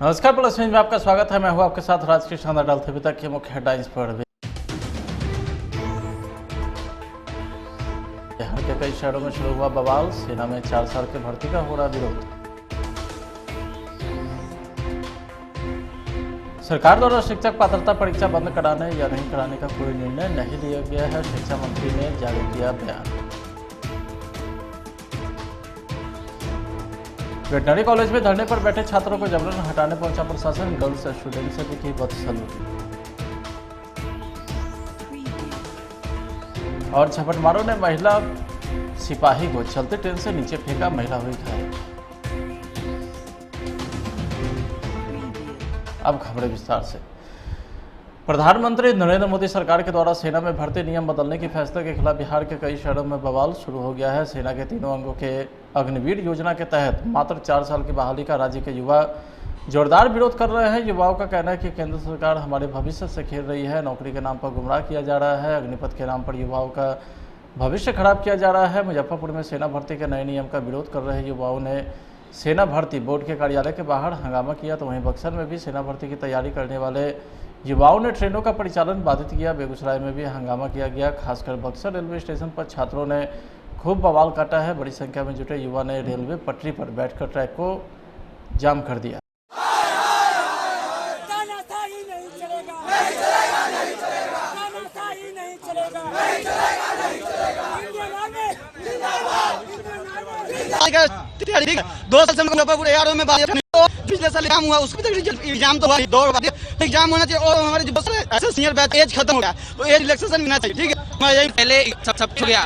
नमस्कार, plus news में आपका स्वागत है। मैं हूं आपके साथ राजकीय शानदार डालते अभी तक के मुख्य हेडलाइंस पर। बिहार के कई शहरों में शुरू हुआ बवाल, सेना में 4 साल के भर्ती का हो रहा विरोध। सरकार द्वारा शिक्षक पात्रता परीक्षा बंद कराने या नहीं कराने का कोई निर्णय नहीं लिया गया है, शिक्षा मंत्री ने जारी किया बयान। वेटनरी कॉलेज में धरने पर बैठे छात्रों को जबरन हटाने पहुंचा प्रशासन, गर्ल्स स्टूडेंट से भी की बदसलूकी। और झपटमारों ने महिला सिपाही को चलते ट्रेन से नीचे फेंका, महिला हुई घायल। अब खबरें विस्तार से। प्रधानमंत्री नरेंद्र मोदी सरकार के द्वारा सेना में भर्ती नियम बदलने के फैसले के खिलाफ बिहार के कई शहरों में बवाल शुरू हो गया है। सेना के तीनों अंगों के अग्निवीर योजना के तहत मात्र 4 साल की बहाली का राज्य के युवा जोरदार विरोध कर रहे हैं। युवाओं का कहना है कि केंद्र सरकार हमारे भविष्य से खेल रही है, नौकरी के नाम पर गुमराह किया जा रहा है, अग्निपथ के नाम पर युवाओं का भविष्य खराब किया जा रहा है। मुजफ्फरपुर में सेना भर्ती के नए नियम का विरोध कर रहे युवाओं ने सेना भर्ती बोर्ड के कार्यालय के बाहर हंगामा किया, तो वहीं बक्सर में भी सेना भर्ती की तैयारी करने वाले युवाओं ने ट्रेनों का परिचालन बाधित किया। बेगूसराय में भी हंगामा किया गया, खासकर बक्सर रेलवे स्टेशन पर छात्रों ने खूब बवाल काटा है। बड़ी संख्या में जुटे युवा ने रेलवे पटरी पर बैठकर ट्रैक को जाम कर दिया। दो साल से मुजफ्फरपुर यारों में पिछले साल एग्जाम हुआ, उसको एग्जाम तो हुआ, दौड़ एग्जाम होना चाहिए। और हमारे जो ऐसे सीनियर बैच एज खत्म हो गया तो एज रिलैक्सेशन मिलना चाहिए। ठीक है, मैं यही पहले सब हो गया।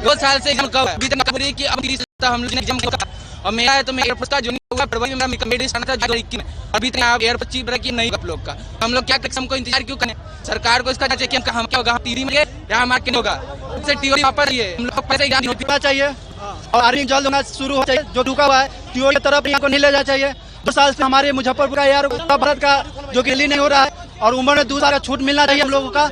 2 साल से एग्जाम कब कि अब 30 हम लोग एग्जाम और मेरा है तो मैं एयरपोर्ट का जो होगा फरवरी में मेरा मेडिसिन था जो 21 में, अभी तक आप एयरपोर्ट चीफ रखी नहीं आप लोग का। हम लोग क्या हमको इंतजार क्यों करें? सरकार को इसका चाहिए कि हम क्या होगा, टीवी में या हमारे क्या होगा, इससे टीओरी वापस आइए, हम लोग पैसे एग्जाम होना चाहिए और आर्मी जल्द होना शुरू हो चाहिए। जो रुका हुआ है टीओरी की तरफ यहाँ को नहीं ले जाना चाहिए। 2 साल से हमारे मुजफ्फरपुर का यार भारत का जो दिल्ली नहीं हो रहा है और उम्र में 2 साल का छूट मिलना चाहिए हम लोगों का।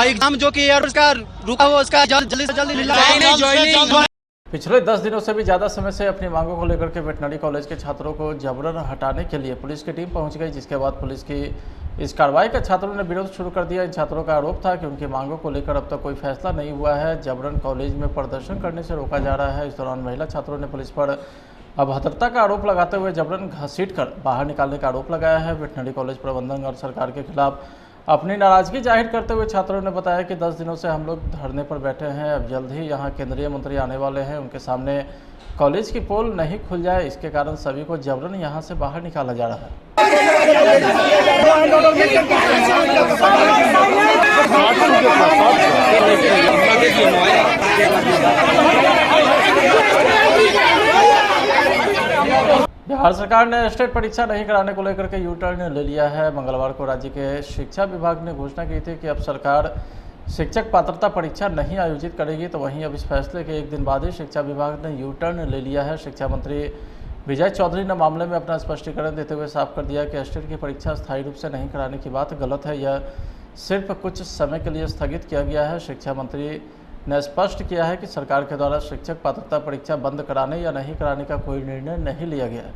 एग्जाम जो कि उसका रुका हुआ उसका जल्दी से जल्दी। पिछले 10 दिनों से भी ज़्यादा समय से अपनी मांगों को लेकर के वेटनरी कॉलेज के छात्रों को जबरन हटाने के लिए पुलिस की टीम पहुंच गई, जिसके बाद पुलिस की इस कार्रवाई का छात्रों ने विरोध शुरू कर दिया। इन छात्रों का आरोप था कि उनकी मांगों को लेकर अब तक कोई फैसला नहीं हुआ है, जबरन कॉलेज में प्रदर्शन करने से रोका जा रहा है। इस दौरान महिला छात्रों ने पुलिस पर अभद्रता का आरोप लगाते हुए जबरन घसीटकर बाहर निकालने का आरोप लगाया है। वेटनरी कॉलेज प्रबंधन और सरकार के खिलाफ अपनी नाराजगी जाहिर करते हुए छात्रों ने बताया कि 10 दिनों से हम लोग धरने पर बैठे हैं, अब जल्द ही यहां केंद्रीय मंत्री आने वाले हैं, उनके सामने कॉलेज की पोल नहीं खुल जाए, इसके कारण सभी को जबरन यहां से बाहर निकाला जा रहा है। बिहार सरकार ने स्टेट परीक्षा नहीं कराने को लेकर के यू टर्न ले लिया है। मंगलवार को राज्य के शिक्षा विभाग ने घोषणा की थी कि अब सरकार शिक्षक पात्रता परीक्षा नहीं आयोजित करेगी, तो वहीं अब इस फैसले के एक दिन बाद ही शिक्षा विभाग ने यू टर्न ले लिया है। शिक्षा मंत्री विजय चौधरी ने मामले में अपना स्पष्टीकरण देते हुए साफ कर दिया कि स्टेट की परीक्षा स्थायी रूप से नहीं कराने की बात गलत है, यह सिर्फ कुछ समय के लिए स्थगित किया गया है। शिक्षा मंत्री ने स्पष्ट किया है कि सरकार के द्वारा शिक्षक पात्रता परीक्षा बंद कराने या नहीं कराने का कोई निर्णय नहीं लिया गया है।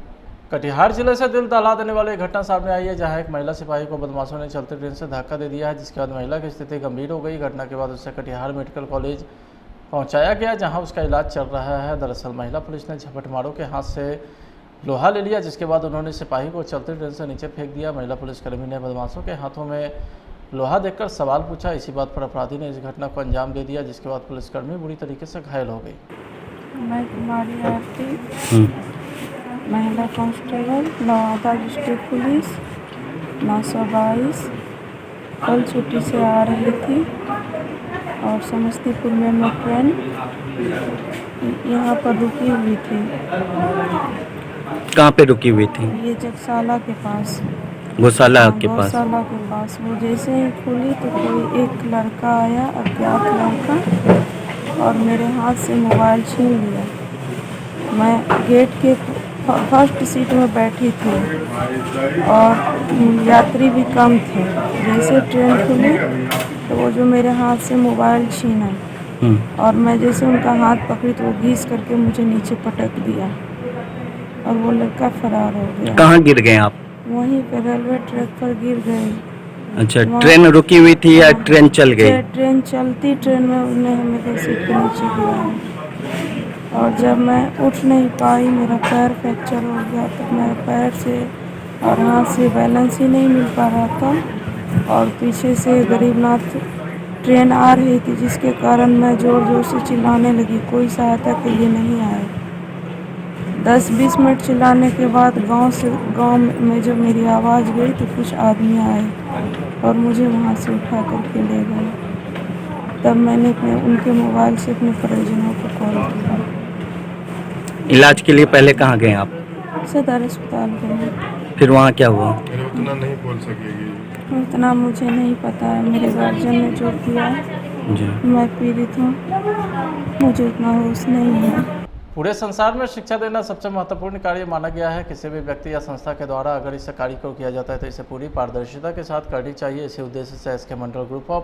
कटिहार जिले से दिल दहला देने वाली एक घटना सामने आई है, जहां एक महिला सिपाही को बदमाशों ने चलते ट्रेन से धक्का दे दिया है, जिसके बाद महिला की स्थिति गंभीर हो गई। घटना के बाद उसे कटिहार मेडिकल कॉलेज पहुंचाया गया, जहां उसका इलाज चल रहा है। दरअसल महिला पुलिस ने झपटमारों के हाथ से लोहा ले लिया, जिसके बाद उन्होंने सिपाही को चलते ट्रेन से नीचे फेंक दिया। महिला पुलिसकर्मी ने बदमाशों के हाथों में लोहा देखकर सवाल पूछा। इसी बात पर अपराधी ने इस घटना को अंजाम दे दिया, जिसके बाद पुलिसकर्मी बुरी तरीके से घायल हो गई। मैं कुमारी आरती, महिला कांस्टेबल, नवादा डिस्ट्रिक्ट पुलिस 922। कल छुट्टी से आ रही थी और समस्तीपुर में मैं ट्रेन यहाँ पर रुकी हुई थी। कहाँ पे रुकी हुई थी? ये जगसाला के पास, गौशाला के पास। गौशाला के पास। वो जैसे ही खुली तो कोई एक लड़का आया, अज्ञात लड़का, और मेरे हाथ से मोबाइल छीन लिया। मैं गेट के फर्स्ट सीट में बैठी थी और यात्री भी कम थे। जैसे ट्रेन खुली तो वो जो मेरे हाथ से मोबाइल छीना और मैं जैसे उनका हाथ पकड़ी तो वो घीस करके मुझे नीचे पटक दिया। और वो लड़का फरार हो गया। कहाँ गिर गए आप? वहीं पे रेलवे ट्रैक पर गिर गए। अच्छा, वहाँ- ट्रेन रुकी हुई थी या हाँ, ट्रेन चल गई? ट्रेन चलती ट्रेन में उन्हें मेरे सीट के नीचे गिरा। और जब मैं उठ नहीं पाई, मेरा पैर फ्रैक्चर हो गया, तो मेरे पैर से और हाथ से बैलेंस ही नहीं मिल पा रहा था। और पीछे से गरीबनाथ ट्रेन आ रही थी, जिसके कारण मैं ज़ोर ज़ोर से चिल्लाने लगी, कोई सहायता के लिए नहीं आए। 10-20 मिनट चिल्लाने के बाद गांव में जब मेरी आवाज़ गई तो कुछ आदमी आए और मुझे वहां से उठा करके ले गए। तब मैंने उनके मोबाइल से अपने परिजनों को कॉल किया। इलाज के लिए पहले कहाँ गए आप? सदर अस्पताल गए। फिर वहाँ क्या हुआ? उतना नहीं बोल सकेगी। उतना मुझे नहीं पता है, मेरे गार्जियन ने जो किया, जी। मैं पीड़ित हूँ, मुझे उतना होश नहीं है। पूरे संसार में शिक्षा देना सबसे महत्वपूर्ण कार्य माना गया है। किसी भी व्यक्ति या संस्था के द्वारा अगर इस कार्य को किया जाता है तो इसे पूरी पारदर्शिता के साथ करनी चाहिए। इसी उद्देश्य से SK Mandal group of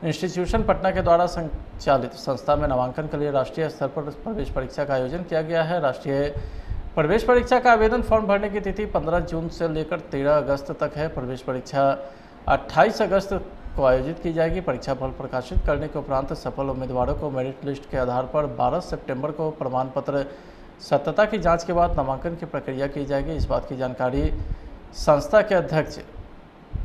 institution Patna के द्वारा संचालित संस्था में नामांकन के लिए राष्ट्रीय स्तर पर प्रवेश परीक्षा का आयोजन किया गया है। राष्ट्रीय प्रवेश परीक्षा का आवेदन फॉर्म भरने की तिथि 15 जून से लेकर 13 अगस्त तक है। प्रवेश परीक्षा 28 अगस्त को आयोजित की जाएगी। परीक्षा फल प्रकाशित करने के उपरांत सफल उम्मीदवारों को मेरिट लिस्ट के आधार पर 12 सितंबर को प्रमाण पत्र सत्यता की जांच के बाद नामांकन की प्रक्रिया की जाएगी। इस बात की जानकारी संस्था के अध्यक्ष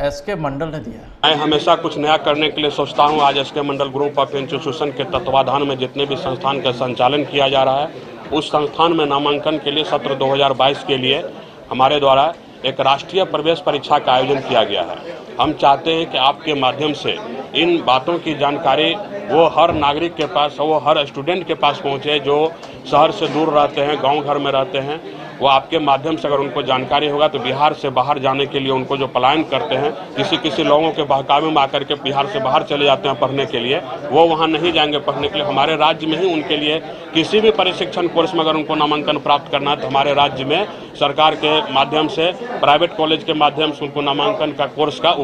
एसके मंडल ने दिया। मैं हमेशा कुछ नया करने के लिए सोचता हूं। आज SK Mandal group of institution के तत्वाधान में जितने भी संस्थान का संचालन किया जा रहा है, उस संस्थान में नामांकन के लिए सत्र 2022 के लिए हमारे द्वारा एक राष्ट्रीय प्रवेश परीक्षा का आयोजन किया गया है। हम चाहते हैं कि आपके माध्यम से इन बातों की जानकारी वो हर नागरिक के पास, वो हर स्टूडेंट के पास पहुंचे जो शहर से दूर रहते हैं, गांव घर में रहते हैं। वो आपके माध्यम से अगर उनको जानकारी होगा तो बिहार से बाहर जाने के लिए उनको जो पलायन करते हैं, किसी लोगों के बहकावे में आकर के बिहार से बाहर चले जाते हैं पढ़ने के लिए, वो वहाँ नहीं जाएंगे पढ़ने के लिए। हमारे राज्य में ही उनके लिए किसी भी प्रशिक्षण कोर्स में अगर उनको नामांकन प्राप्त करना है तो हमारे राज्य में सरकार के माध्यम से, प्राइवेट कॉलेज के माध्यम से उनको नामांकन का कोर्स का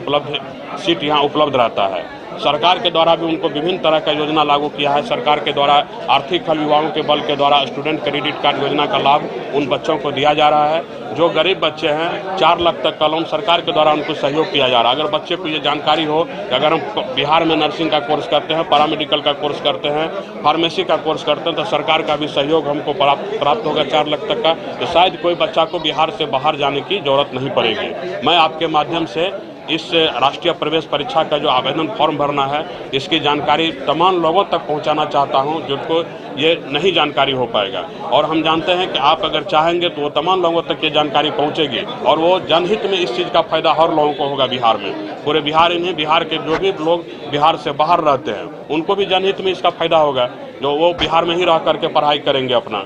सीट यहाँ उपलब्ध रहता है। सरकार के द्वारा भी उनको विभिन्न तरह का योजना लागू किया है। सरकार के द्वारा आर्थिक युवाओं के बल के द्वारा स्टूडेंट क्रेडिट कार्ड योजना का लाभ उन बच्चों को दिया जा रहा है। जो गरीब बच्चे हैं 4 लाख तक का लोन सरकार के द्वारा उनको सहयोग किया जा रहा है। अगर बच्चे को ये जानकारी हो कि अगर हम बिहार में नर्सिंग का कोर्स करते हैं, पैरामेडिकल का कोर्स करते हैं, फार्मेसी का कोर्स करते हैं तो सरकार का भी सहयोग हमको प्राप्त होगा 4 लाख तक का, तो शायद कोई बच्चा को बिहार से बाहर जाने की जरूरत नहीं पड़ेगी। मैं आपके माध्यम से इस राष्ट्रीय प्रवेश परीक्षा का जो आवेदन फॉर्म भरना है, इसकी जानकारी तमाम लोगों तक पहुंचाना चाहता हूं जिनको ये नहीं जानकारी हो पाएगा। और हम जानते हैं कि आप अगर चाहेंगे तो वो तमाम लोगों तक ये जानकारी पहुंचेगी और वो जनहित में इस चीज़ का फायदा हर लोगों को होगा। बिहार में पूरे बिहार ही नहीं, बिहार के जो भी लोग बिहार से बाहर रहते हैं उनको भी जनहित में इसका फायदा होगा, जो वो बिहार में ही रह करके पढ़ाई करेंगे अपना।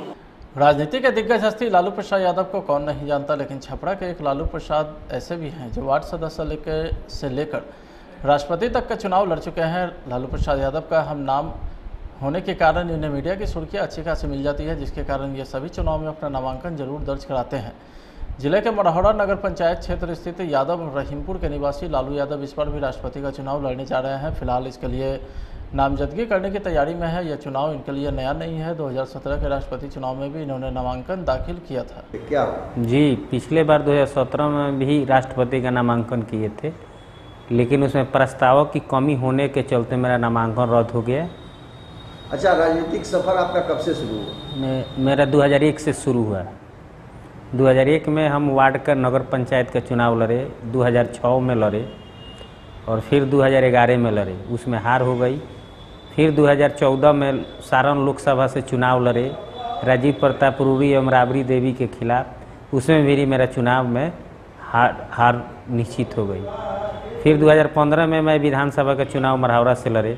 राजनीति के दिग्गज हस्ती लालू प्रसाद यादव को कौन नहीं जानता, लेकिन छपरा के एक लालू प्रसाद ऐसे भी हैं जो वार्ड सदस्य से लेकर राष्ट्रपति तक का चुनाव लड़ चुके हैं। लालू प्रसाद यादव का हम नाम होने के कारण इन्हें मीडिया की सुर्खियां अच्छी खासी मिल जाती है, जिसके कारण ये सभी चुनाव में अपना नामांकन जरूर दर्ज कराते हैं। जिले के मढ़ौरा नगर पंचायत क्षेत्र स्थित यादव रहीमपुर के निवासी लालू यादव इस बार भी राष्ट्रपति का चुनाव लड़ने जा रहे हैं। फिलहाल इसके लिए नामजदगी करने की तैयारी में है। यह चुनाव इनके लिए नया नहीं है। 2017 के राष्ट्रपति चुनाव में भी इन्होंने नामांकन दाखिल किया था। क्या जी, पिछले बार 2017 में भी राष्ट्रपति का नामांकन किए थे, लेकिन उसमें प्रस्तावों की कमी होने के चलते मेरा नामांकन रद्द हो गया। अच्छा, राजनीतिक सफर आपका कब से शुरू हुआ? मेरा 2001 से शुरू हुआ। 2001 में हम वार्ड का नगर पंचायत का चुनाव लड़े, 2006 में लड़े और फिर 2011 में लड़े, उसमें हार हो गई। फिर 2014 में सारण लोकसभा से चुनाव लड़े राजीव प्रताप रूड़ी एवं राबड़ी देवी के खिलाफ, उसमें भी मेरा चुनाव में हार निश्चित हो गई। फिर 2015 में मैं विधानसभा का चुनाव मढ़ौरा से लड़े।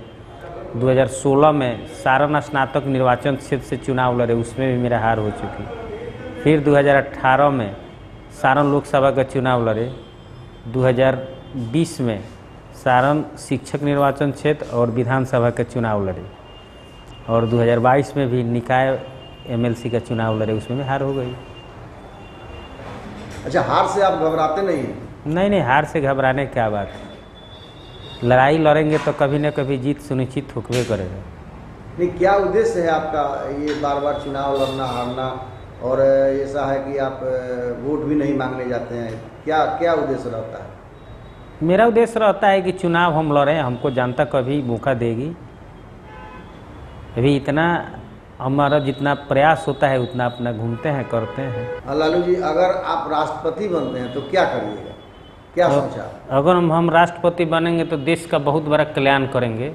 2016 में सारण स्नातक निर्वाचन क्षेत्र से चुनाव लड़े, उसमें भी मेरा हार हो चुकी। फिर 2018 में सारण लोकसभा का चुनाव लड़े। 2020 में सारण शिक्षक निर्वाचन क्षेत्र और विधानसभा का चुनाव लड़े और 2022 में भी निकाय एमएलसी का चुनाव लड़े, उसमें भी हार हो गई। अच्छा, हार से आप घबराते नहीं? नहीं, हार से घबराने की क्या बात है। लड़ाई लड़ेंगे तो कभी न कभी जीत सुनिश्चित होकबे करेगा। नहीं, क्या उद्देश्य है आपका ये बार बार चुनाव लड़ना हारना? और ऐसा है कि आप वोट भी नहीं मांगने जाते हैं, क्या क्या उद्देश्य रहता है? मेरा उद्देश्य रहता है कि चुनाव हम लड़ें, हमको जनता कभी मौका देगी। अभी इतना हमारा जितना प्रयास होता है उतना अपना घूमते हैं, करते हैं। लालू जी, अगर आप राष्ट्रपति बनते हैं तो क्या करिएगा, क्या सोचा? अगर हम राष्ट्रपति बनेंगे तो देश का बहुत बड़ा कल्याण करेंगे।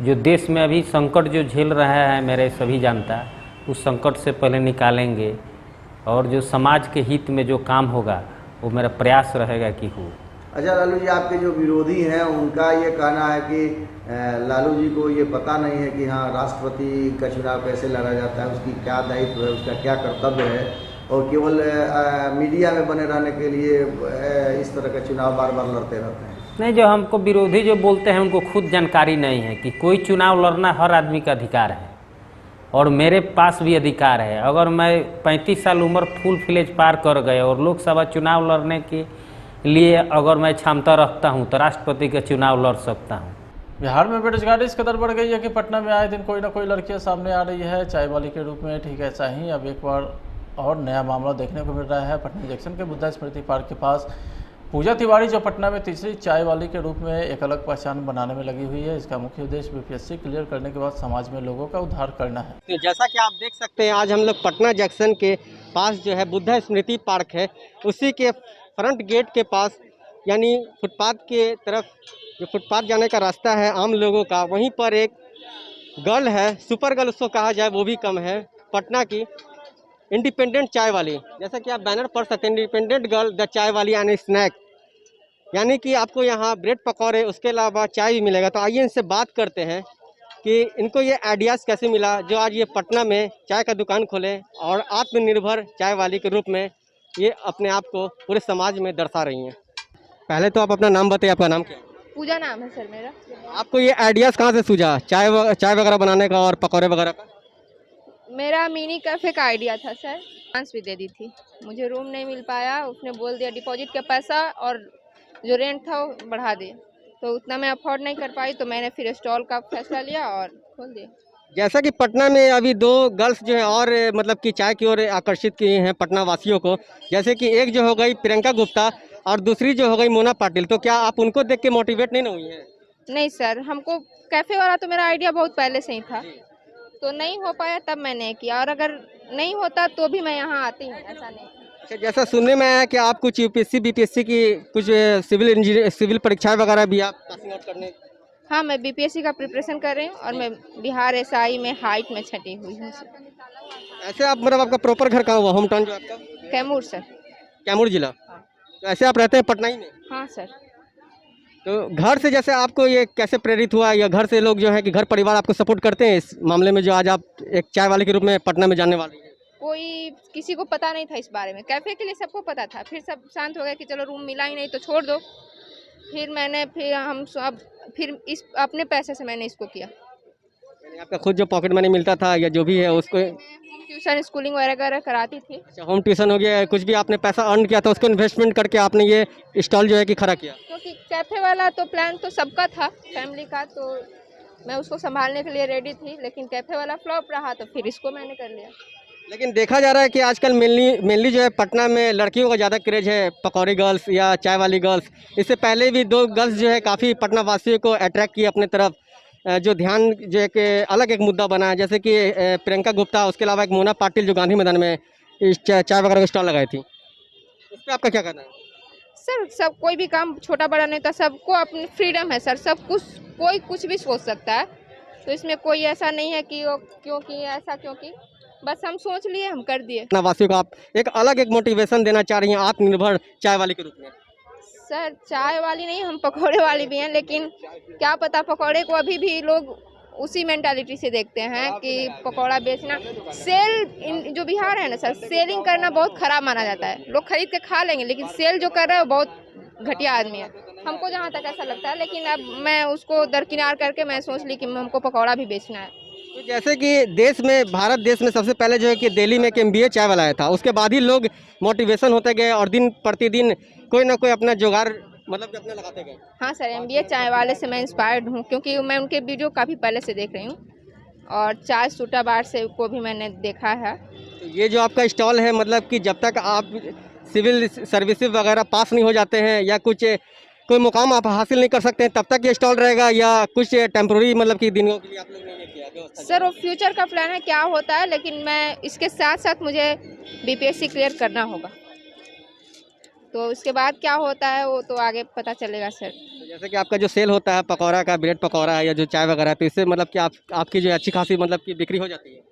जो देश में अभी संकट जो झेल रहा है मेरे सभी जनता, उस संकट से पहले निकालेंगे और जो समाज के हित में जो काम होगा वो मेरा प्रयास रहेगा कि हो। अच्छा लालू जी, आपके जो विरोधी हैं उनका ये कहना है कि लालू जी को ये पता नहीं है कि हाँ राष्ट्रपति का चुनाव कैसे लड़ा जाता है, उसकी क्या दायित्व है, उसका क्या कर्तव्य है, और केवल मीडिया में बने रहने के लिए इस तरह का चुनाव बार बार लड़ते रहते हैं। नहीं, जो हमको विरोधी जो बोलते हैं उनको खुद जानकारी नहीं है कि कोई चुनाव लड़ना हर आदमी का अधिकार है और मेरे पास भी अधिकार है। अगर मैं 35 साल उम्र फुल फ्लेज पार कर गए और लोकसभा चुनाव लड़ने के लिए अगर मैं क्षमता रखता हूं तो राष्ट्रपति का चुनाव लड़ सकता हूं। बिहार में बेरोजगारी इस कदर बढ़ गई है कि पटना में आए दिन कोई ना कोई लड़कियां सामने आ रही है चाय वाली के रूप में। ठीक ऐसा ही अब एक बार और नया मामला देखने को मिल रहा है। पटना जंक्शन के बुद्धा स्मृति पार्क के पास पूजा तिवारी जो पटना में तीसरी चाय वाली के रूप में एक अलग पहचान बनाने में लगी हुई है। इसका मुख्य उद्देश्य बीपीएससी क्लियर करने के बाद समाज में लोगों का उद्धार करना है। तो जैसा कि आप देख सकते हैं, आज हम लोग पटना जंक्शन के पास जो है बुद्धा स्मृति पार्क है, उसी के फ्रंट गेट के पास यानी फुटपाथ के तरफ जो फुटपाथ जाने का रास्ता है आम लोगों का, वहीं पर एक गर्ल है, सुपर गर्ल उसको कहा जाए वो भी कम है, पटना की इंडिपेंडेंट चाय वाली। जैसा कि आप बैनर पढ़ सकते हैं, इंडिपेंडेंट गर्ल द चाय वाली एंड स्नैक, यानी कि आपको यहाँ ब्रेड पकौड़े उसके अलावा चाय भी मिलेगा। तो आइए इनसे बात करते हैं कि इनको ये आइडियाज़ कैसे मिला जो आज ये पटना में चाय का दुकान खोले और आत्मनिर्भर चाय वाली के रूप में ये अपने आप को पूरे समाज में दर्शा रही हैं। पहले तो आप अपना नाम बताइए, आपका नाम क्या है? पूजा नाम है सर मेरा। आपको ये आइडियाज़ कहाँ से सूझा चाय वगैरह बनाने का और पकौड़े वगैरह का? मेरा मिनी कैफ़े का आइडिया था सर। एडवांस भी दे दी थी, मुझे रूम नहीं मिल पाया, उसने बोल दिया डिपॉजिट का पैसा और जो रेंट था वो बढ़ा दे, तो उतना मैं अफोर्ड नहीं कर पाई, तो मैंने फिर स्टॉल का फैसला लिया और खोल दिया। जैसा कि पटना में अभी दो गर्ल्स जो है और मतलब कि चाय की ओर आकर्षित किए हैं पटना वासियों को, जैसे कि एक जो हो गई प्रियंका गुप्ता और दूसरी जो हो गई मोना पाटिल, तो क्या आप उनको देख के मोटिवेट नहीं हुई हैं? नहीं सर, हमको कैफ़े वाला तो मेरा आइडिया बहुत पहले से ही था, तो नहीं हो पाया तब मैंने किया, और अगर नहीं होता तो भी मैं यहाँ आती हूँ, ऐसा नहीं। अच्छा, जैसा सुनने में आया कि आप कुछ यूपीएससी बीपीएससी की कुछ सिविल परीक्षाएं वगैरह भी आप पासिंग आउट करने? हाँ, मैं बीपीएससी का प्रिपरेशन कर रही हूँ और मैं बिहार एसआई में हाइट में छठी हुई हूँ। ऐसे आप मतलब आपका प्रॉपर घर कहाँ हुआ, होम टाउन जो आपका? कैमूर सर। कैमूर जिला। तो ऐसे आप रहते हैं पटना ही में? हाँ सर। तो घर से जैसे आपको ये कैसे प्रेरित हुआ, या घर से लोग जो है कि घर परिवार आपको सपोर्ट करते हैं इस मामले में जो आज आप एक चाय वाले के रूप में पटना में जाने वाले हैं? कोई किसी को पता नहीं था इस बारे में, कैफ़े के लिए सबको पता था, फिर सब शांत हो गए कि चलो रूम मिला ही नहीं तो छोड़ दो। फिर इस अपने पैसे से मैंने इसको किया। आपका खुद जो पॉकेट मनी मिलता था या जो भी है उसको? ट्यूशन स्कूलिंग वगैरह कराती थी। अच्छा, होम ट्यूशन हो गया, कुछ भी आपने पैसा अर्न किया था उसको इन्वेस्टमेंट करके आपने ये स्टॉल जो है कि खड़ा किया? क्योंकि कैफ़े वाला तो प्लान तो सबका था फैमिली का, तो मैं उसको संभालने के लिए रेडी थी, लेकिन कैफ़े वाला फ्लॉप रहा तो फिर इसको मैंने कर लिया। लेकिन देखा जा रहा है कि आजकल मेनली जो है पटना में लड़कियों का ज़्यादा क्रेज है, पकौड़ी गर्ल्स या चाय वाली गर्ल्स। इससे पहले भी दो गर्ल्स जो है काफ़ी पटना वासियों को अट्रैक्ट किए अपने तरफ, जो ध्यान जो एक अलग एक मुद्दा बना है, जैसे कि प्रियंका गुप्ता, उसके अलावा एक मोना पाटिल जो गांधी मैदान में चाय वगैरह का स्टॉल लगाई थी। उस पर आपका क्या कहना है? सर, सब कोई भी काम छोटा बड़ा नहीं था, सबको अपनी फ्रीडम है सर, सब कुछ कोई कुछ भी सोच सकता है, तो इसमें कोई ऐसा नहीं है कि क्योंकि बस हम सोच लिए हम कर दिए। पटना वासियों को आप एक अलग एक मोटिवेशन देना चाह रही हैं आत्मनिर्भर चाय वाली के रूप में? सर, चाय वाली नहीं, हम पकौड़े वाली भी हैं, लेकिन क्या पता पकौड़े को अभी भी लोग उसी मेंटालिटी से देखते हैं कि पकौड़ा बेचना जो बिहार है ना सर, सेलिंग करना बहुत खराब माना जाता है। लोग खरीद के खा लेंगे, लेकिन सेल जो कर रहा है वो बहुत घटिया आदमी है, हमको जहाँ तक ऐसा लगता है। लेकिन अब मैं उसको दरकिनार करके मैं सोच ली कि हमको पकौड़ा भी बेचना है। तो जैसे कि भारत देश में सबसे पहले जो है कि दिल्ली में एक MBA चाय वाला आया था, उसके बाद ही लोग मोटिवेशन होते गए और दिन प्रतिदिन कोई ना कोई अपना जुगाड़ मतलब कि अपने लगाते गए। हाँ सर, MBA चाय वाले से मैं इंस्पायर्ड हूँ, क्योंकि मैं उनके वीडियो काफ़ी पहले से देख रही हूँ और चाय सूटा बार से को भी मैंने देखा है। तो ये जो आपका स्टॉल है, मतलब कि जब तक आप सिविल सर्विसेज वगैरह पास नहीं हो जाते हैं या कुछ कोई मुकाम आप हासिल नहीं कर सकते हैं, तब तक ये स्टॉल रहेगा या कुछ टेम्प्रोरी मतलब कि दिनों के लिए आप लोग ने किया व्यवस्था? सर वो फ्यूचर का प्लान है क्या होता है, लेकिन मैं इसके साथ साथ मुझे बीपीएससी क्लियर करना होगा, तो उसके बाद क्या होता है वो तो आगे पता चलेगा सर। तो जैसे कि आपका जो सेल होता है पकौड़ा का, ब्रेड पकौड़ा है या जो चाय वगैरह है, तो इससे मतलब कि आपकी जो अच्छी खासी मतलब कि बिक्री हो जाती है?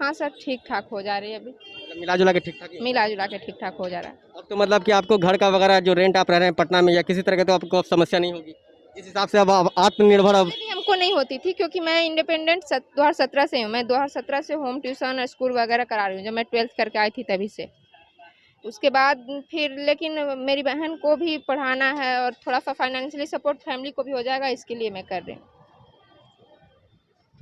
हाँ सर, ठीक ठाक हो जा रही है अभी, मतलब मिला जुला के ठीक ठाक? मिला जुला के ठीक ठाक हो जा रहा है। अब तो मतलब कि आपको घर का वगैरह जो रेंट आप रह रहे हैं पटना में या किसी तरह का, तो आपको अब समस्या नहीं होगी जिस हिसाब से अब आत्मनिर्भर अब? पहले भी हमको नहीं होती थी क्योंकि मैं इंडिपेंडेंट 2017 से हूँ। मैं 2017 से होम ट्यूशन स्कूल वगैरह करा रही हूँ, जब मैं 12th करके आई थी तभी से। उसके बाद फिर लेकिन मेरी बहन को भी पढ़ाना है और थोड़ा सा फाइनेंशियली सपोर्ट फैमिली को भी हो जाएगा, इसके लिए मैं कर रही हूँ।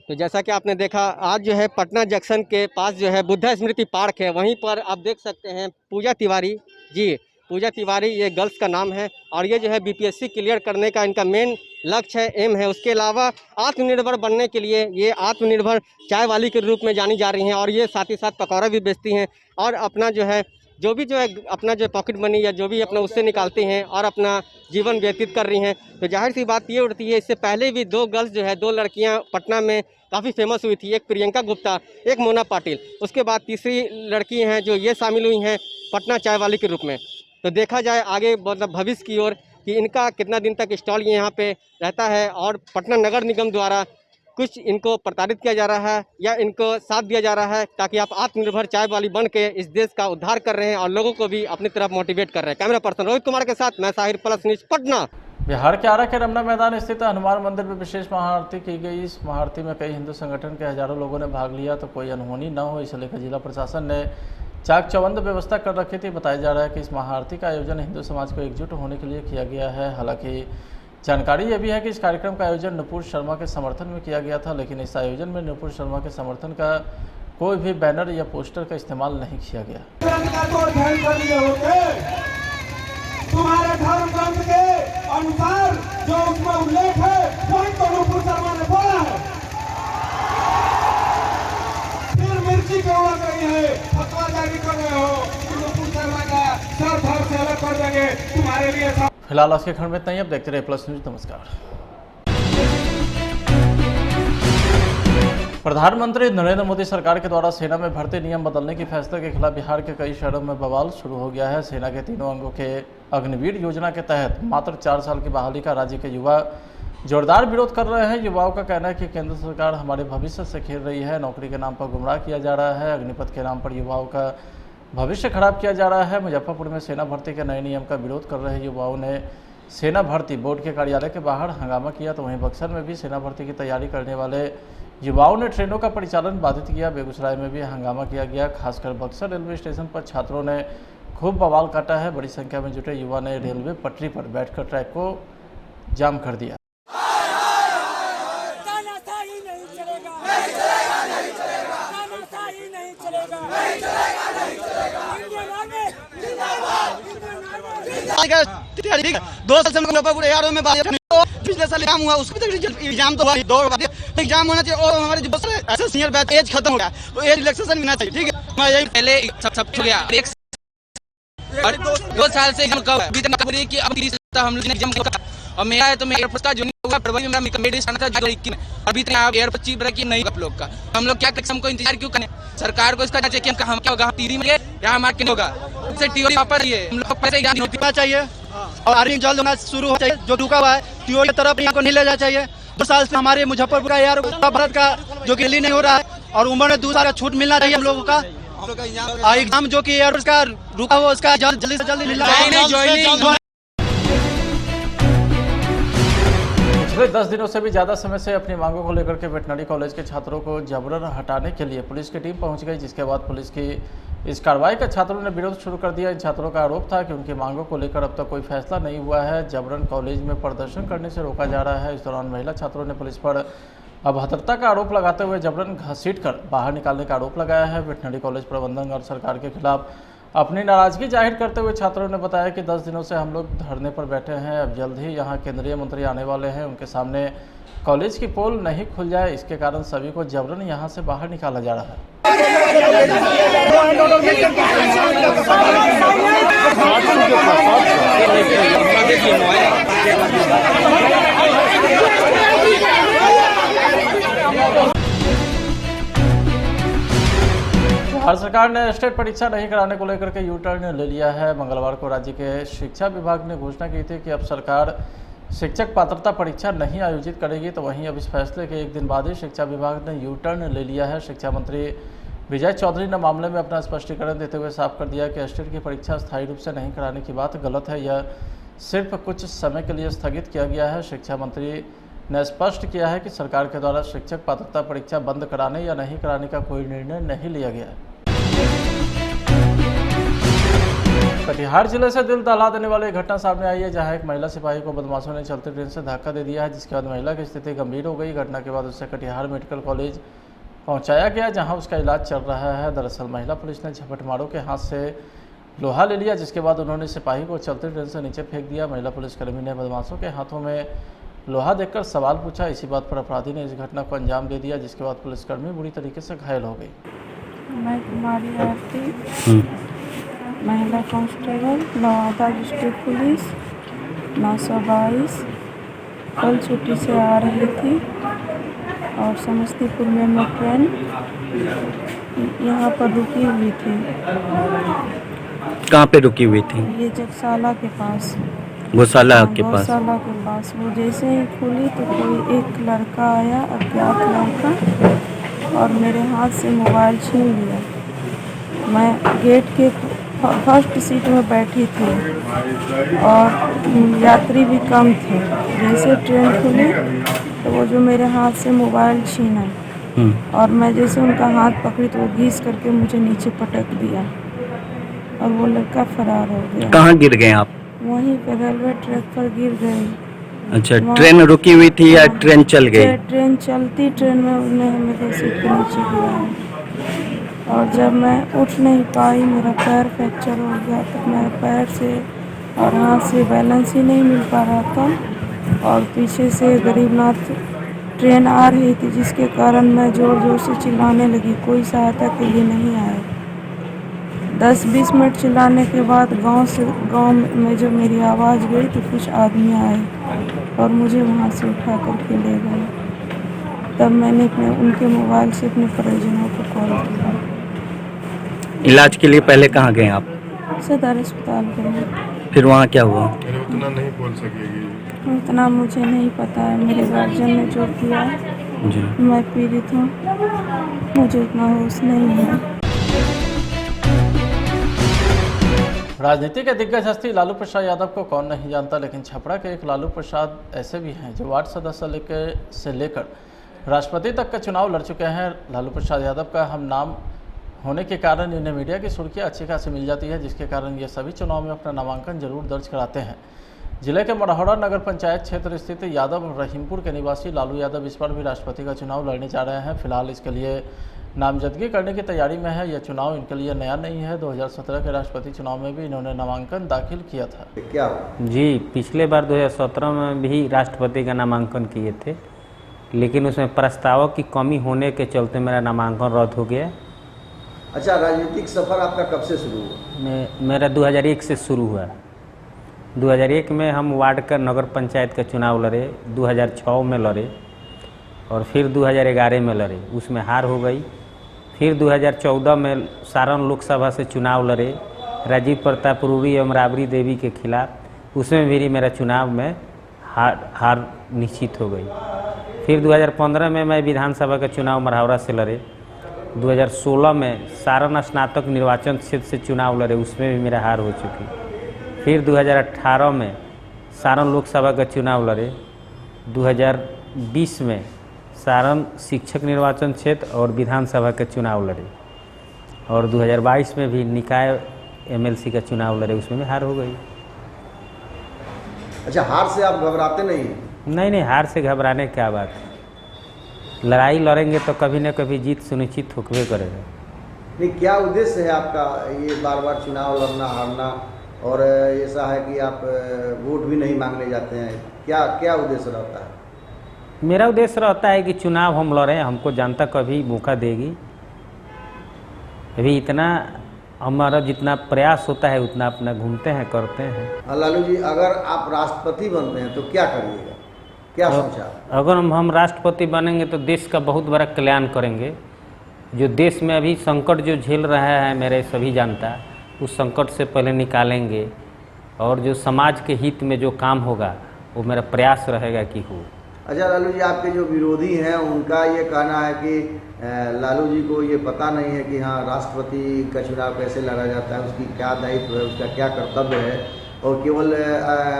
तो जैसा कि आपने देखा, आज जो है पटना जंक्शन के पास जो है बुद्धा स्मृति पार्क है, वहीं पर आप देख सकते हैं पूजा तिवारी जी। पूजा तिवारी ये गर्ल्स का नाम है और ये जो है बीपीएससी क्लियर करने का इनका मेन लक्ष्य है, एम है। उसके अलावा आत्मनिर्भर बनने के लिए ये आत्मनिर्भर चाय वाली के रूप में जानी जा रही हैं और ये साथ ही साथ पकौड़ा भी बेचती हैं और अपना जो है अपना जो पॉकेट मनी या जो भी अपना उससे निकालती हैं और अपना जीवन व्यतीत कर रही हैं। तो जाहिर सी बात ये उठती है, इससे पहले भी 2 गर्ल्स जो है 2 लड़कियां पटना में काफ़ी फेमस हुई थी, एक प्रियंका गुप्ता, एक मोना पाटिल। उसके बाद तीसरी लड़की हैं जो ये शामिल हुई हैं पटना चाय वाली के रूप में। तो देखा जाए आगे मतलब भविष्य की ओर कि इनका कितना दिन तक स्टॉल यहाँ पे रहता है और पटना नगर निगम द्वारा कुछ इनको प्रताड़ित किया जा रहा है या इनको साथ दिया जा रहा है, ताकि आप आत्मनिर्भर चाय वाली बन के इस देश का उद्धार कर रहे हैं और लोगों को भी अपनी तरफ मोटिवेट कर रहे हैं। कैमरा पर्सन रोहित कुमार के साथ मैं साहिर प्लस न्यूज पटना। बिहार के आरा के रमना मैदान स्थित हनुमान मंदिर में विशेष महाआरती की गई। इस महाआरती में कई हिंदू संगठन के हजारों लोगों ने भाग लिया, तो कोई अनहोनी न हो इसे लेकर जिला प्रशासन ने चाक चौबंद व्यवस्था कर रखी थी। बताया जा रहा है कि इस महाआरती का आयोजन हिंदू समाज को एकजुट होने के लिए किया गया है। हालांकि जानकारी यह भी है कि इस कार्यक्रम का आयोजन नुपुर शर्मा के समर्थन में किया गया था, लेकिन इस आयोजन में नुपुर शर्मा के समर्थन का कोई भी बैनर या पोस्टर का इस्तेमाल नहीं किया गया। तुम्हारे धर्म ग्रंथ के अनुसार जो उसमें उल्लेख है वही तो नुपुर शर्मा ने बोला है। फिर मिर्ची क्यों लग रही है, फतवा जारी कर रहे हो, नुपुर शर्मा का सर धर से अलग कर देंगे तुम्हारे लिए। फिलहाल आज के खंड में इतना ही। अब देखते रहे प्लस न्यूज। नमस्कार। प्रधानमंत्री नरेंद्र मोदी सरकार के द्वारा सेना में भर्ती नियम बदलने की फैसले के खिलाफ बिहार के कई शहरों में बवाल शुरू हो गया है। सेना के तीनों अंगों के अग्निवीर योजना के तहत मात्र 4 साल की बहाली का राज्य के युवा जोरदार विरोध कर रहे हैं। युवाओं का कहना है कि केंद्र सरकार हमारे भविष्य से खेल रही है, नौकरी के नाम पर गुमराह किया जा रहा है, अग्निपथ के नाम पर युवाओं का भविष्य खराब किया जा रहा है। मुजफ्फरपुर में सेना भर्ती के नए नियम का विरोध कर रहे युवाओं ने सेना भर्ती बोर्ड के कार्यालय के बाहर हंगामा किया, तो वहीं बक्सर में भी सेना भर्ती की तैयारी करने वाले युवाओं ने ट्रेनों का परिचालन बाधित किया। बेगूसराय में भी हंगामा किया गया। खासकर बक्सर रेलवे स्टेशन पर छात्रों ने खूब बवाल काटा है। बड़ी संख्या में जुटे युवा ने रेलवे पटरी पर बैठकर ट्रैक को जाम कर दिया। ठीक है, 2 साल से पूरे यारों में पिछले साल एग्जाम हुआ, उसको एग्जाम तो हुआ, 2 एग्जाम होना चाहिए और हमारे जो ऐसे सीनियर बैच एज खत्म हो गया तो एज रिलैक्सेशन मिलना चाहिए। ठीक है, मैं यही पहले सब हो गया 2 साल से हम कब कि अब हम लोग एग्जाम और मेरा है तो मैं एयरफोर्स का जो होगा फरवरी में मेरा आना था 2021 में, अभी तक आप एयरफोर्स चीफ रखी नहीं आप लोग का। हम लोग क्या करें, हमको इंतजार क्यों करें? सरकार को इसका चाहिए कि हम क्या होगा, टीवी में या हमारे क्या होगा, उससे टीओरी वापस आइए। हम लोग पैसे एग्जाम होना चाहिए और आर्मी जल्द होना शुरू हो चाहिए। जो रुका हुआ है टीओरी की तरफ यहाँ को नहीं ले जाना चाहिए। 2 साल से हमारे मुजफ्फरपुर का यार भारत का जो दिल्ली नहीं हो रहा है और उम्र में 2 साल का छूट मिलना चाहिए हम लोगों का। एग्जाम जो कि एयरफोर्स का रुका हुआ उसका जल्दी से जल्दी मिलना। पिछले 10 दिनों से भी ज़्यादा समय से अपनी मांगों को लेकर के वेटनरी कॉलेज के छात्रों को जबरन हटाने के लिए पुलिस की टीम पहुंच गई, जिसके बाद पुलिस की इस कार्रवाई का छात्रों ने विरोध शुरू कर दिया। इन छात्रों का आरोप था कि उनकी मांगों को लेकर अब तक कोई फैसला नहीं हुआ है, जबरन कॉलेज में प्रदर्शन करने से रोका जा रहा है। इस दौरान महिला छात्रों ने पुलिस पर अभद्रता का आरोप लगाते हुए जबरन घसीट कर बाहर निकालने का आरोप लगाया है। वेटनरी कॉलेज प्रबंधन और सरकार के खिलाफ अपनी नाराजगी जाहिर करते हुए छात्रों ने बताया कि 10 दिनों से हम लोग धरने पर बैठे हैं, अब जल्द ही यहां केंद्रीय मंत्री आने वाले हैं, उनके सामने कॉलेज की पोल नहीं खुल जाए, इसके कारण सभी को जबरन यहां से बाहर निकाला जा रहा है। बिहार सरकार ने स्टेट परीक्षा नहीं कराने को लेकर के यू टर्न ले लिया है। मंगलवार को राज्य के शिक्षा विभाग ने घोषणा की थी कि अब सरकार शिक्षक पात्रता परीक्षा नहीं आयोजित करेगी, तो वहीं अब इस फैसले के एक दिन बाद ही शिक्षा विभाग ने यू टर्न ले लिया है। शिक्षा मंत्री विजय चौधरी ने मामले में अपना स्पष्टीकरण देते हुए साफ कर दिया कि स्टेट की परीक्षा स्थायी रूप से नहीं कराने की बात गलत है, यह सिर्फ कुछ समय के लिए स्थगित किया गया है। शिक्षा मंत्री ने स्पष्ट किया है कि सरकार के द्वारा शिक्षक पात्रता परीक्षा बंद कराने या नहीं कराने का कोई निर्णय नहीं लिया गया है। कटिहार जिले से दिल दहला देने वाली घटना सामने आई है, जहां एक महिला सिपाही को बदमाशों ने चलती ट्रेन से धक्का दे दिया है, जिसके बाद महिला की स्थिति गंभीर हो गई। घटना के बाद उसे कटिहार मेडिकल कॉलेज पहुंचाया गया, जहां उसका इलाज चल रहा है। दरअसल महिला पुलिस ने झपटमारों के हाथ से लोहा ले लिया, जिसके बाद उन्होंने सिपाही को चलती ट्रेन से नीचे फेंक दिया। महिला पुलिसकर्मी ने बदमाशों के हाथों में लोहा देखकर सवाल पूछा। इसी बात पर अपराधी ने इस घटना को अंजाम दे दिया, जिसके बाद पुलिसकर्मी बुरी तरीके से घायल हो गई। मैं कुमारी आरती, महिला कांस्टेबल, नवादा डिस्ट्रिक्ट पुलिस 922, कल छुट्टी से आ रही थी और समस्तीपुर में मैं ट्रेन यहाँ पर रुकी हुई थी। कहाँ पे रुकी हुई थी? ये जगसाला के पास, गौशाला के पास। गौशाला के पास। वो जैसे ही खुली तो कोई एक लड़का आया, अज्ञात लड़का, और मेरे हाथ से मोबाइल छीन लिया। मैं गेट के फर्स्ट सीट में बैठी थी और यात्री भी कम थे। जैसे ट्रेन खुली तो वो जो मेरे हाथ से मोबाइल छीना और मैं जैसे उनका हाथ पकड़ी तो वो घीस करके मुझे नीचे पटक दिया और वो लड़का फरार हो गया। कहाँ गिर गए आप? वहीं पे रेलवे ट्रैक पर गिर गई। अच्छा, ट्रेन रुकी हुई थी या ट्रेन चल गई? ट्रेन चलती ट्रेन में उन्हें हमें सीट के नीचे गिराया और जब मैं उठ नहीं पाई, मेरा पैर फ्रैक्चर हो गया, तो मेरे पैर से और हाथ से बैलेंस ही नहीं मिल पा रहा था और पीछे से गरीबनाथ ट्रेन आ रही थी, जिसके कारण मैं ज़ोर ज़ोर से चिल्लाने लगी। कोई सहायता के लिए नहीं आया। 10-20 मिनट चिल्लाने के बाद गांव में जब मेरी आवाज़ गई तो कुछ आदमी आए और मुझे वहां से उठा कर के ले गए। तब मैंने उनके मोबाइल से अपने परिजनों को कॉल किया। इलाज के लिए पहले कहाँ गए आप? सदर अस्पताल गए। फिर वहाँ क्या हुआ? उतना नहीं बोल सकेगी। उतना मुझे नहीं पता है। मेरे गार्जियन ने जो किया, मैं पीड़ित हूँ, मुझे उतना होश नहीं है। राजनीति के दिग्गज हस्ती लालू प्रसाद यादव को कौन नहीं जानता, लेकिन छपरा के एक लालू प्रसाद ऐसे भी हैं जो वार्ड सदस्य से लेकर राष्ट्रपति तक का चुनाव लड़ चुके हैं। लालू प्रसाद यादव का हम नाम होने के कारण इन्हें मीडिया की सुर्खियां अच्छी खासी मिल जाती है, जिसके कारण ये सभी चुनाव में अपना नामांकन जरूर दर्ज कराते हैं। जिले के मढ़ौरा नगर पंचायत क्षेत्र स्थित यादव रहीमपुर के निवासी लालू यादव इस बार भी राष्ट्रपति का चुनाव लड़ने जा रहे हैं। फिलहाल इसके लिए नामजदगी करने की तैयारी में है। यह चुनाव इनके लिए नया नहीं है। 2017 के राष्ट्रपति चुनाव में भी इन्होंने नामांकन दाखिल किया था। क्या जी, पिछले बार 2017 में भी राष्ट्रपति का नामांकन किए थे, लेकिन उसमें प्रस्तावों की कमी होने के चलते मेरा नामांकन रद्द हो गया। अच्छा, राजनीतिक सफर आपका कब से शुरू हुआ? मेरा 2001 से शुरू हुआ। 2001 में हम वार्ड का नगर पंचायत का चुनाव लड़े, 2006 में लड़े और फिर 2011 में लड़े, उसमें हार हो गई। फिर 2014 में सारण लोकसभा से चुनाव लड़े राजीव प्रताप रूड़ी एवं राबड़ी देवी के खिलाफ, उसमें भी मेरा चुनाव में हार निश्चित हो गई। फिर 2015 में मैं विधानसभा का चुनाव मढ़ौरा से लड़े। 2016 में सारण स्नातक निर्वाचन क्षेत्र से चुनाव लड़े, उसमें भी मेरा हार हो चुकी। फिर 2018 में सारण लोकसभा का चुनाव लड़े। 2020 में सारण शिक्षक निर्वाचन क्षेत्र और विधानसभा के चुनाव लड़े और 2022 में भी निकाय एमएलसी का चुनाव लड़े, उसमें भी हार हो गई। अच्छा, हार से आप घबराते नहीं? नहीं, हार से घबराने क्या बात है। लड़ाई लड़ेंगे तो कभी न कभी जीत सुनिश्चित होकर करेगा। नहीं, क्या उद्देश्य है आपका ये बार बार चुनाव लड़ना हारना, और ऐसा है कि आप वोट भी नहीं मांगने जाते हैं, क्या क्या उद्देश्य रहता है? मेरा उद्देश्य रहता है कि चुनाव हम लड़ें, हमको जनता कभी मौका देगी। अभी इतना हमारा जितना प्रयास होता है उतना अपना घूमते हैं, करते हैं। लालू जी, अगर आप राष्ट्रपति बनते हैं तो क्या करिएगा, क्या सोचा? अगर हम राष्ट्रपति बनेंगे तो देश का बहुत बड़ा कल्याण करेंगे। जो देश में अभी संकट जो झेल रहा है मेरे सभी जनता, उस संकट से पहले निकालेंगे, और जो समाज के हित में जो काम होगा वो मेरा प्रयास रहेगा कि हो। अच्छा लालू जी, आपके जो विरोधी हैं उनका ये कहना है कि लालू जी को ये पता नहीं है कि हाँ राष्ट्रपति का चुनाव कैसे लड़ा जाता है, उसकी क्या दायित्व है, उसका क्या कर्तव्य है, और केवल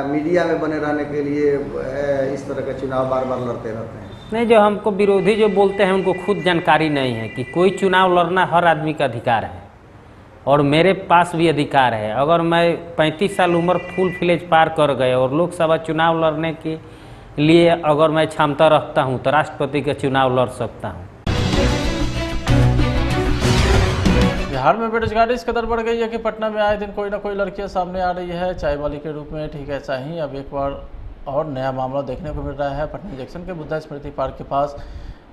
मीडिया में बने रहने के लिए इस तरह का चुनाव बार बार लड़ते रहते हैं। नहीं, जो हमको विरोधी जो बोलते हैं उनको खुद जानकारी नहीं है कि कोई चुनाव लड़ना हर आदमी का अधिकार है, और मेरे पास भी अधिकार है। अगर मैं 35 साल उम्र फुल फ्लेज पार कर गए और लोकसभा चुनाव लड़ने के लिए अगर मैं क्षमता रखता हूं तो राष्ट्रपति का चुनाव लड़ सकता हूं। बिहार में बेरोजगारी इस कदर बढ़ गई है कि पटना में आए दिन कोई ना कोई लड़कियां सामने आ रही है चाय वाली के रूप में। ठीक ऐसा ही अब एक बार और नया मामला देखने को मिल रहा है। पटना जंक्शन के बुद्धा स्मृति पार्क के पास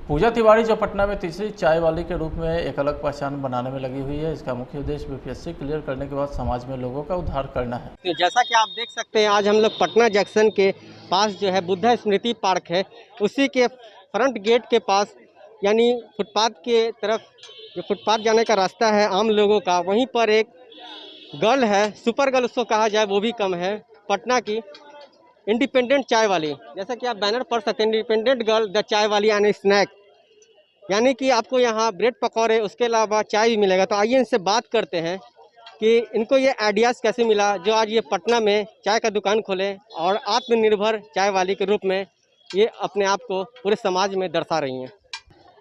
पूजा तिवारी जो पटना में तीसरी चाय वाली के रूप में एक अलग पहचान बनाने में लगी हुई है। इसका मुख्य उद्देश्य बीपीएससी क्लियर करने के बाद समाज में लोगों का उद्धार करना है। तो जैसा कि आप देख सकते हैं, आज हम लोग पटना जंक्शन के पास जो है बुद्धा स्मृति पार्क है, उसी के फ्रंट गेट के पास, यानी फुटपाथ के तरफ जो फुटपाथ जाने का रास्ता है आम लोगों का, वहीं पर एक गर्ल है, सुपर गर्ल उसको कहा जाए वो भी कम है, पटना की इंडिपेंडेंट चाय वाली। जैसा कि आप बैनर पढ़ सकते हैं, इंडिपेंडेंट गर्ल द चाय वाली एंड स्नैक, यानी कि आपको यहाँ ब्रेड पकौड़े उसके अलावा चाय भी मिलेगा। तो आइए इनसे बात करते हैं कि इनको ये आइडियाज़ कैसे मिला जो आज ये पटना में चाय का दुकान खोले और आत्मनिर्भर चाय वाली के रूप में ये अपने आप को पूरे समाज में दर्शा रही हैं।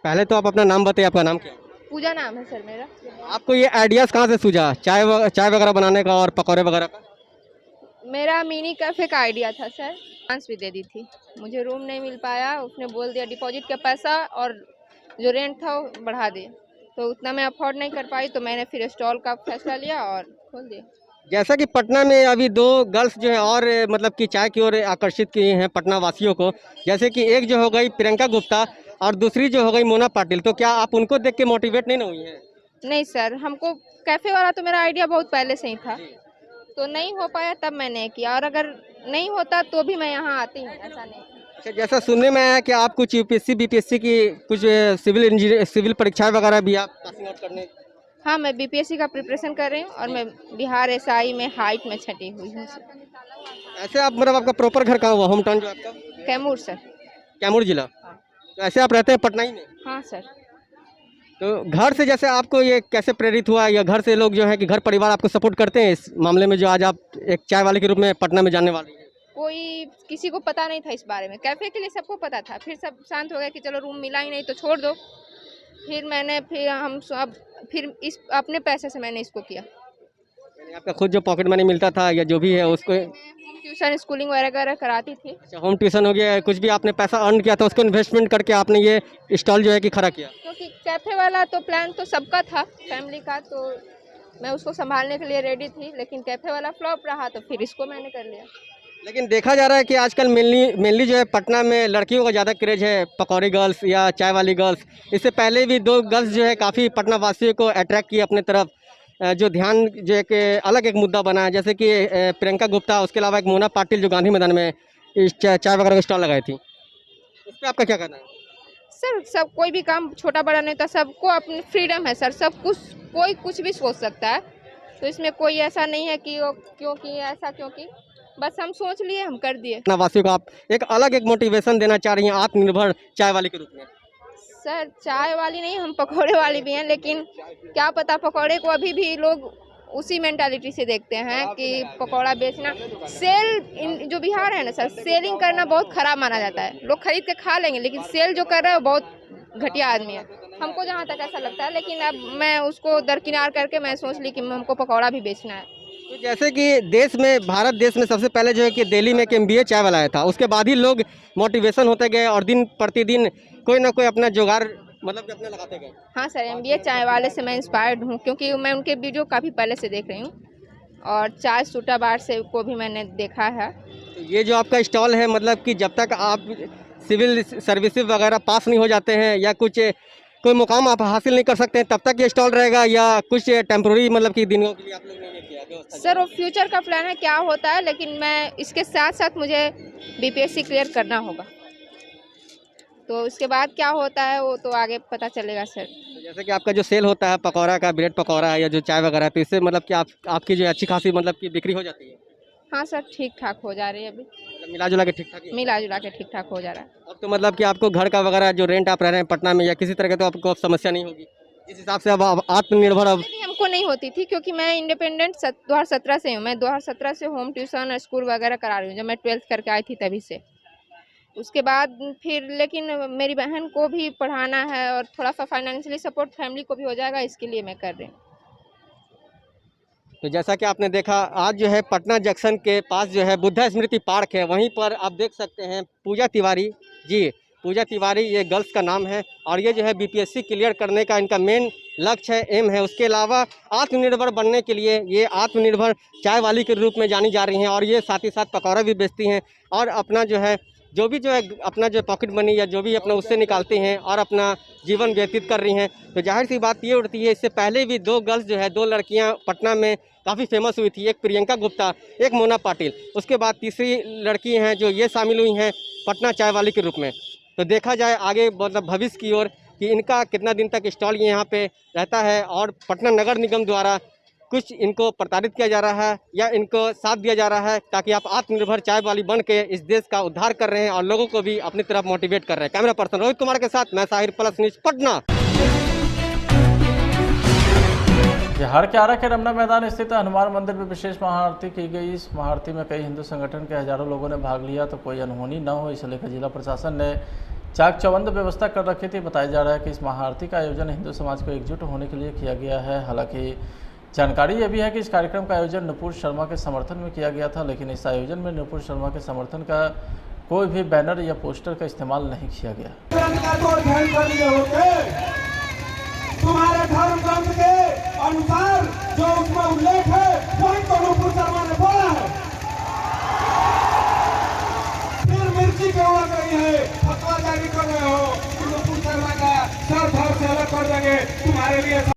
पहले तो आप अपना नाम बताइए, आपका नाम क्या है? पूजा नाम है सर मेरा। आपको ये आइडियाज़ कहाँ से सूझा चाय वगैरह बनाने का और पकौड़े वगैरह का? मेरा मिनी कैफे का आइडिया था सर, एडवांस भी दे दी थी, मुझे रूम नहीं मिल पाया, उसने बोल दिया डिपॉजिट का पैसा और जो रेंट था वो बढ़ा दे, तो उतना मैं अफोर्ड नहीं कर पाई, तो मैंने फिर स्टॉल का फैसला लिया और खोल दिया। जैसा कि पटना में अभी दो गर्ल्स जो है और मतलब कि चाय की ओर आकर्षित किए हैं पटना वासियों को, जैसे कि एक जो हो गई प्रियंका गुप्ता और दूसरी जो हो गई मोना पाटिल, तो क्या आप उनको देख के मोटिवेट नहीं हुई हैं? नहीं सर, हमको कैफे वाला तो मेरा आइडिया बहुत पहले से ही था, तो नहीं हो पाया तब मैंने किया, और अगर नहीं होता तो भी मैं यहाँ आती हूँ, ऐसा नहीं। अच्छा, जैसा सुनने में आया कि आप कुछ यूपीएससी बीपीएससी की कुछ सिविल इंजीनियर सिविल परीक्षाएं वगैरह भी आप पासिंग आउट करने? हाँ, मैं बीपीएससी का प्रिपरेशन कर रही हूँ और मैं बिहार एसआई में हाइट में छठी हुई हूँ। ऐसे आप मतलब आपका प्रॉपर घर कहाँ हुआ, होम टाउन जो आपका? कैमूर सर। कैमूर जिला। तो ऐसे आप रहते हैं पटना ही में? हाँ सर। तो घर से जैसे आपको ये कैसे प्रेरित हुआ, या घर से लोग जो है कि घर परिवार आपको सपोर्ट करते हैं इस मामले में जो आज आप एक चाय वाले के रूप में पटना में जाने वाली हैं? कोई किसी को पता नहीं था इस बारे में, कैफे के लिए सबको पता था, फिर सब शांत हो गया कि चलो रूम मिला ही नहीं तो छोड़ दो। फिर इस अपने पैसे से मैंने इसको किया। आपका खुद जो पॉकेट मनी मिलता था या जो भी है उसको ट्यूशन स्कूलिंग वगैरह कराती थी। अच्छा, होम ट्यूशन हो गया, कुछ भी आपने पैसा अर्न किया था उसको इन्वेस्टमेंट करके आपने ये स्टॉल जो है कि खड़ा किया? क्योंकि कैफे वाला तो प्लान तो सबका था फैमिली का, तो मैं उसको संभालने के लिए रेडी थी, लेकिन कैफे वाला फ्लॉप रहा तो फिर इसको मैंने कर लिया। लेकिन देखा जा रहा है कि आजकल मेनली जो है पटना में लड़कियों का ज़्यादा क्रेज है, पकौड़ी गर्ल्स या चाय वाली गर्ल्स। इससे पहले भी दो गर्ल्स जो है काफ़ी पटना वासियों को अट्रैक्ट किया अपने तरफ, जो ध्यान जो एक अलग एक मुद्दा बना है, जैसे कि प्रियंका गुप्ता, उसके अलावा एक मोना पाटिल जो गांधी मैदान में चाय वगैरह का स्टॉल लगाई थी। उस पर आपका क्या कहना है? सर, सब कोई भी काम छोटा बड़ा नहीं था, सबको अपनी फ्रीडम है सर, सब कुछ कोई कुछ भी सोच सकता है, तो इसमें कोई ऐसा नहीं है कि क्योंकि बस हम सोच लिए, हम कर दिए। वासियों को आप एक अलग एक मोटिवेशन देना चाह रही हैं आत्मनिर्भर चाय वाली के रूप में? सर, चाय वाली नहीं, हम पकौड़े वाली भी हैं, लेकिन क्या पता पकौड़े को अभी भी लोग उसी मेंटालिटी से देखते हैं कि पकौड़ा बेचना सेल, जो बिहार है ना सर, सेलिंग करना बहुत खराब माना जाता है। लोग खरीद के खा लेंगे, लेकिन सेल जो कर रहा है वो बहुत घटिया आदमी है, हमको जहाँ तक ऐसा लगता है। लेकिन अब मैं उसको दरकिनार करके मैं सोच ली कि हमको पकौड़ा भी बेचना है। तो जैसे कि भारत देश में सबसे पहले जो है कि दिल्ली में एक MBA चाय वाला आया था, उसके बाद ही लोग मोटिवेशन होते गए और दिन प्रतिदिन कोई ना कोई अपना जुगाड़ मतलब कि अपने लगाते गए? हाँ सर, MBA चाय वाले से मैं इंस्पायर्ड हूँ, क्योंकि मैं उनके वीडियो काफ़ी पहले से देख रही हूँ और चाय सूटा बार से को भी मैंने देखा है। तो ये जो आपका स्टॉल है, मतलब कि जब तक आप सिविल सर्विसेज वगैरह पास नहीं हो जाते हैं या कुछ कोई मुकाम आप हासिल नहीं कर सकते हैं, तब तक ये स्टॉल रहेगा या कुछ टेम्प्रोरी मतलब कि दिनों के लिए आप लोग ने ये किया व्यवस्था? सर वो फ्यूचर का प्लान है, क्या होता है, लेकिन मैं इसके साथ साथ मुझे BPSC क्लियर करना होगा, तो उसके बाद क्या होता है वो तो आगे पता चलेगा सर। तो जैसे कि आपका जो सेल होता है पकौड़ा का, ब्रेड पकौड़ा या जो चाय वगैरह, तो इससे मतलब कि आपकी जो अच्छी खासी मतलब कि बिक्री हो जाती है? हाँ सर, ठीक ठाक हो जा रही है अभी, मतलब मिला जुला के ठीक ठाक? मिला जुला के ठीक ठाक हो जा रहा है। अब तो मतलब कि आपको घर का वगैरह जो रेंट आप रह रहे हैं पटना में या किसी तरह के, तो आपको अब समस्या नहीं होगी जिस हिसाब से अब आत्मनिर्भर अब? पहले हमको नहीं होती थी, क्योंकि मैं इंडिपेंडेंट 2017 से हूँ। मैं 2017 से होम ट्यूशन स्कूल वगैरह करा रही हूँ, जब मैं 12th करके आई थी तभी से। उसके बाद फिर लेकिन मेरी बहन को भी पढ़ाना है और थोड़ा सा फाइनेंशियली सपोर्ट फैमिली को भी हो जाएगा, इसके लिए मैं कर रही हूँ। तो जैसा कि आपने देखा, आज जो है पटना जंक्शन के पास जो है बुद्धा स्मृति पार्क है, वहीं पर आप देख सकते हैं पूजा तिवारी जी। पूजा तिवारी ये गर्ल्स का नाम है और ये जो है BPSC क्लियर करने का इनका मेन लक्ष्य है, एम है। उसके अलावा आत्मनिर्भर बनने के लिए ये आत्मनिर्भर चाय वाली के रूप में जानी जा रही हैं और ये साथ ही साथ पकौड़ा भी बेचती हैं और अपना जो है अपना जो पॉकेट मनी या जो भी अपना उससे निकालती हैं और अपना जीवन व्यतीत कर रही हैं। तो जाहिर सी बात ये उठती है, इससे पहले भी 2 गर्ल्स जो है 2 लड़कियां पटना में काफ़ी फेमस हुई थी, एक प्रियंका गुप्ता, एक मोना पाटिल। उसके बाद तीसरी लड़की हैं जो ये शामिल हुई हैं पटना चाय वाली के रूप में। तो देखा जाए आगे मतलब भविष्य की ओर कि इनका कितना दिन तक स्टॉल यहाँ पे रहता है और पटना नगर निगम द्वारा कुछ इनको प्रताड़ित किया जा रहा है या इनको साथ दिया जा रहा है, ताकि आप आत्मनिर्भर चाय वाली बन के इस देश का उद्धार कर रहे हैं और लोगों को भी अपनी तरफ मोटिवेट कर रहे हैं। कैमरा पर्सन रोहित कुमार के साथ मैं साहिर, प्लस न्यूज़ पटना। बिहार के आरा के रमना मैदान स्थित हनुमान मंदिर में विशेष महाआरती की गई। इस महाआरती में कई हिंदू संगठन के हजारों लोगों ने भाग लिया, तो कोई अनहोनी न हो इसे लेकर जिला प्रशासन ने चाक चौबंद व्यवस्था कर रखी थी। बताया जा रहा है कि इस महाआरती का आयोजन हिंदू समाज को एकजुट होने के लिए किया गया है। हालांकि जानकारी यह भी है कि इस कार्यक्रम का आयोजन नुपुर शर्मा के समर्थन में किया गया था, लेकिन इस आयोजन में नुपुर शर्मा के समर्थन का कोई भी बैनर या पोस्टर का इस्तेमाल नहीं किया गया। तुम्हारे धर्म ग्रंथ के अनुसार जो उसमें उल्लेख है वही तो नुपुर शर्मा ने बोला है। फिर मिर्ची क्यों लग रही है, फतवा जारी कर रहे हो, नुपुर शर्मा का सर धड़ से अलग कर देंगे तुम्हारे लिए।